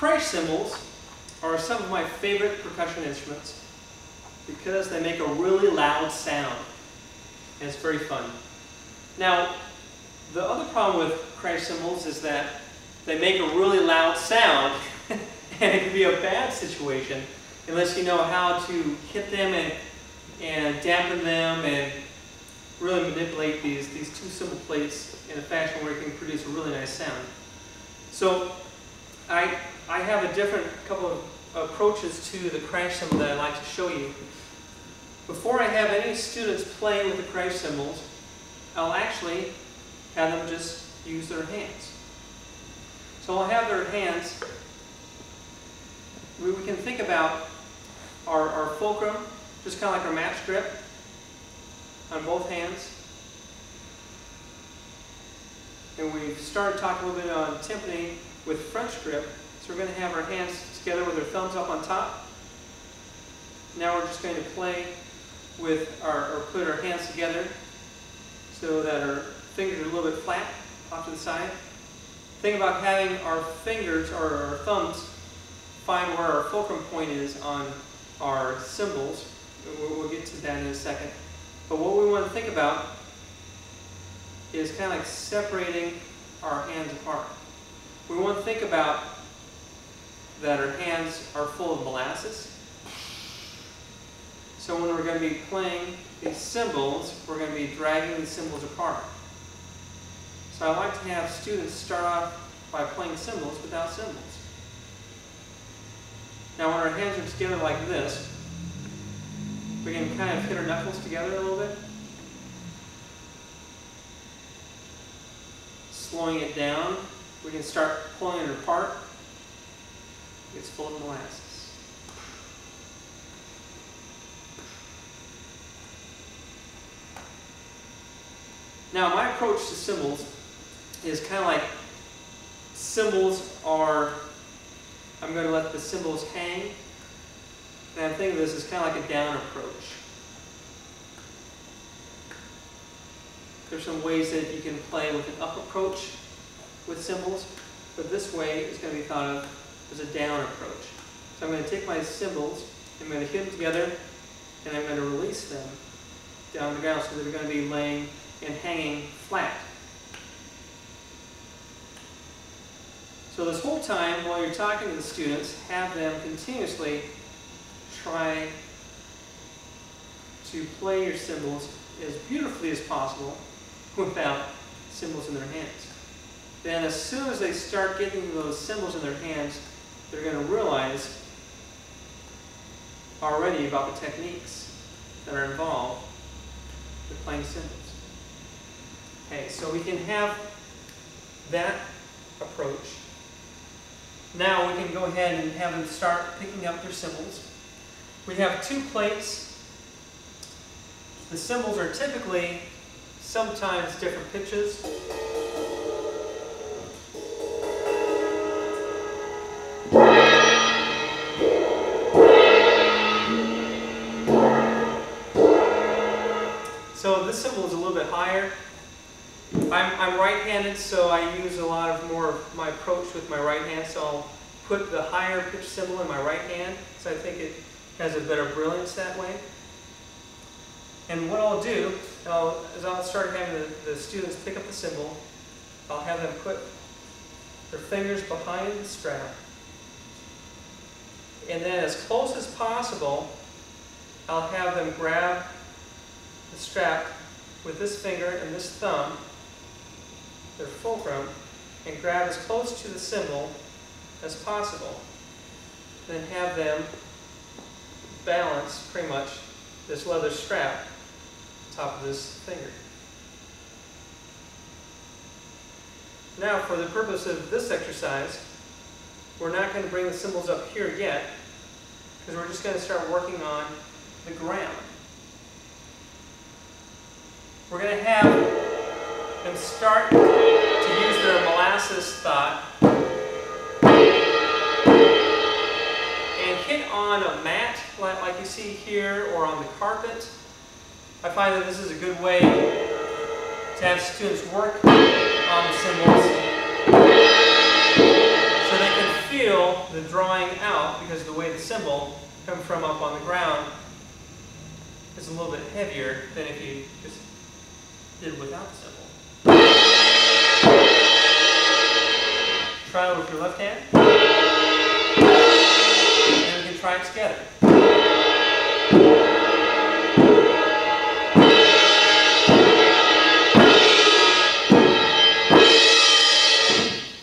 Crash cymbals are some of my favorite percussion instruments because they make a really loud sound, and it's very fun. Now, the other problem with crash cymbals is that they make a really loud sound, and it can be a bad situation unless you know how to hit them and dampen them and really manipulate these two cymbal plates in a fashion where it can produce a really nice sound. So I have a different couple of approaches to the crash cymbal that I'd like to show you. Before I have any students play with the crash cymbals, I'll actually have them just use their hands. So I'll have their hands. We can think about our fulcrum, just kind of like our match grip on both hands. And we've started talking a little bit on timpani with French grip. So we're going to have our hands together with our thumbs up on top. Now we're just going to play with or put our hands together so that our fingers are a little bit flat off to the side. Think about having our fingers or our thumbs find where our fulcrum point is on our cymbals. We'll get to that in a second. But what we want to think about is kind of like separating our hands apart. We want to think about that our hands are full of molasses. So when we're going to be playing these cymbals, we're going to be dragging these cymbals apart. So I like to have students start off by playing cymbals without cymbals. Now when our hands are together like this, we can kind of hit our knuckles together a little bit. Slowing it down, we can start pulling it apart. It's full of molasses. Now my approach to cymbals is kind of like cymbals are, I'm going to let the cymbals hang, and I'm thinking of this as kind of like a down approach. There's some ways that you can play with an up approach with cymbals, but this way is going to be thought of as a down approach. So I'm going to take my cymbals, I'm going to hit them together, and I'm going to release them down the ground so they're going to be laying and hanging flat. So this whole time, while you're talking to the students, have them continuously try to play your cymbals as beautifully as possible without cymbals in their hands. Then as soon as they start getting those cymbals in their hands, they're going to realize already about the techniques that are involved with playing cymbals. Okay, so we can have that approach. Now we can go ahead and have them start picking up their cymbals. We have two plates. The cymbals are typically sometimes different pitches. So this cymbal is a little bit higher. I'm right-handed, so I use a lot more of my approach with my right hand. So I'll put the higher pitch cymbal in my right hand, so I think it has a better brilliance that way. And what I'll do is I'll start having the students pick up the cymbal. I'll have them put their fingers behind the strap. And then as close as possible, I'll have them grab the strap with this finger and this thumb, their fulcrum, and grab as close to the cymbal as possible. Then have them balance pretty much this leather strap on top of this finger. Now for the purpose of this exercise, we're not going to bring the cymbals up here yet, because we're just going to start working on the ground. We're going to have them start to use their molasses thought and hit on a mat like you see here or on the carpet. I find that this is a good way to have students work on the cymbals so they can feel now the drawing out, because of the way the cymbal comes from up on the ground, is a little bit heavier than if you just did without the cymbal. Try it with your left hand, and we can try it together.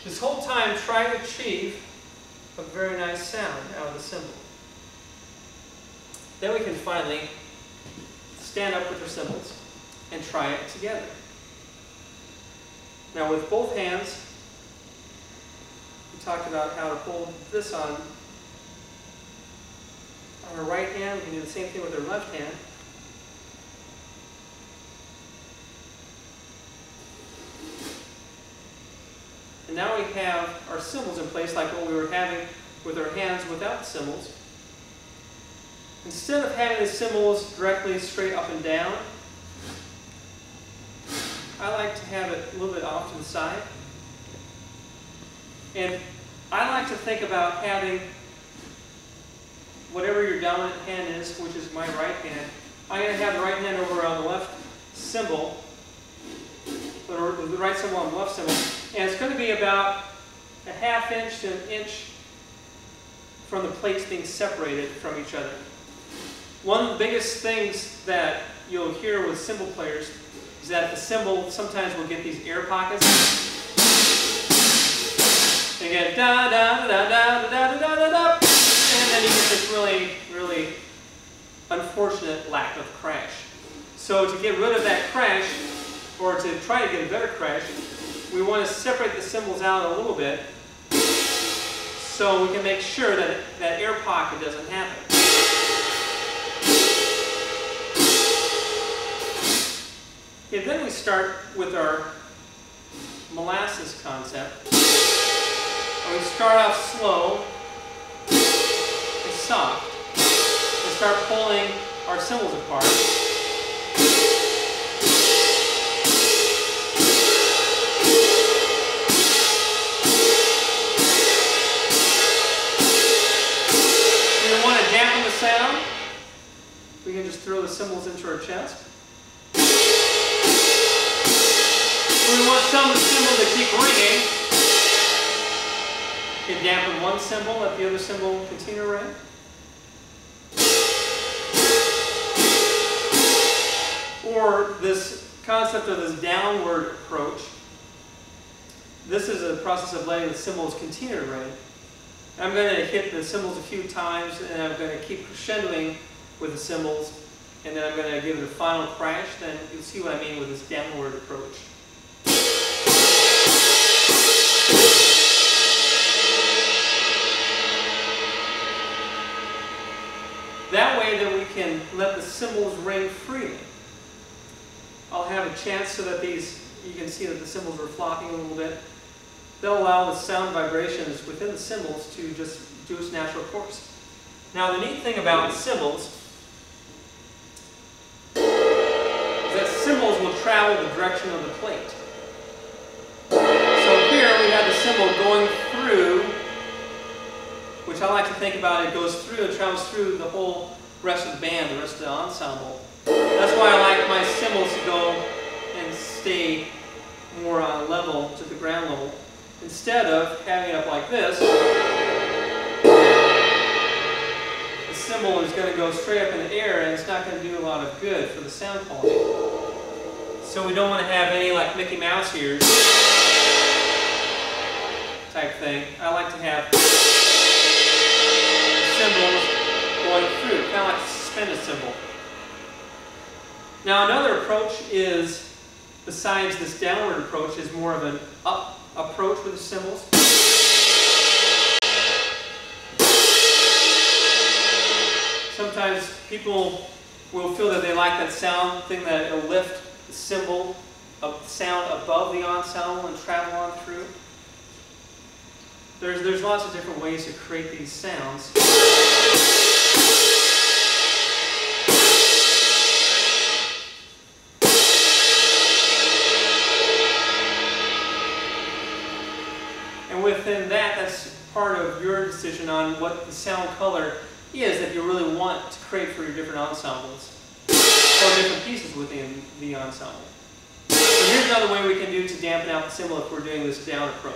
This whole time, try to achieve a very nice sound out of the cymbal. Then we can finally stand up with our cymbals and try it together. Now with both hands, we talked about how to hold this on our right hand. We can do the same thing with our left hand. And now we have our cymbals in place like what we were having with our hands without the cymbals. Instead of having the cymbals directly straight up and down, I like to have it a little bit off to the side. And I like to think about having whatever your dominant hand is, which is my right hand. I'm going to have the right hand over on the left cymbal, the right cymbal on the left cymbal, and it's going to be about a ½ inch to an inch from the plates being separated from each other. One of the biggest things that you'll hear with cymbal players is that the cymbal sometimes will get these air pockets. They get da da da da da da da da da, and then you get this really unfortunate lack of crash. So to get rid of that crash, or to try to get a better crash, we want to separate the cymbals out a little bit so we can make sure that that air pocket doesn't happen. Okay, then we start with our molasses concept. And we start off slow and soft and start pulling our cymbals apart. If we want to dampen the sound, we can just throw the cymbals into our chest. We want some of the cymbal to keep ringing. You can dampen one cymbal, let the other cymbal continue to ring. Or this concept of this downward approach. This is a process of letting the cymbals continue to ring. I'm going to hit the cymbals a few times, and I'm going to keep crescendoing with the cymbals, and then I'm going to give it a final crash. Then you'll see what I mean with this downward approach. That way that we can let the cymbals ring freely. I'll have a chance so that these, you can see that the cymbals are flopping a little bit. They'll allow the sound vibrations within the cymbals to just do its natural course. Now the neat thing about cymbals is that cymbals will travel the direction of the plate. So here we have the cymbal going through, which I like to think about, it goes through and travels through the whole rest of the band, the rest of the ensemble. That's why I like my cymbals to go and stay more level to the ground level. Instead of having it up like this, the cymbal is going to go straight up in the air and it's not going to do a lot of good for the sound quality. So we don't want to have any like Mickey Mouse ears type thing. I like to have cymbals going through, kind of like a suspended cymbal. Now another approach is, besides this downward approach, is more of an up approach with the cymbals. Sometimes people will feel that they like that sound thing, that it'll lift the cymbal of sound above the ensemble and travel on through. There's lots of different ways to create these sounds. And within that, that's part of your decision on what the sound color is that you really want to create for your different ensembles or different pieces within the ensemble. So here's another way we can do to dampen out the cymbal if we're doing this down approach.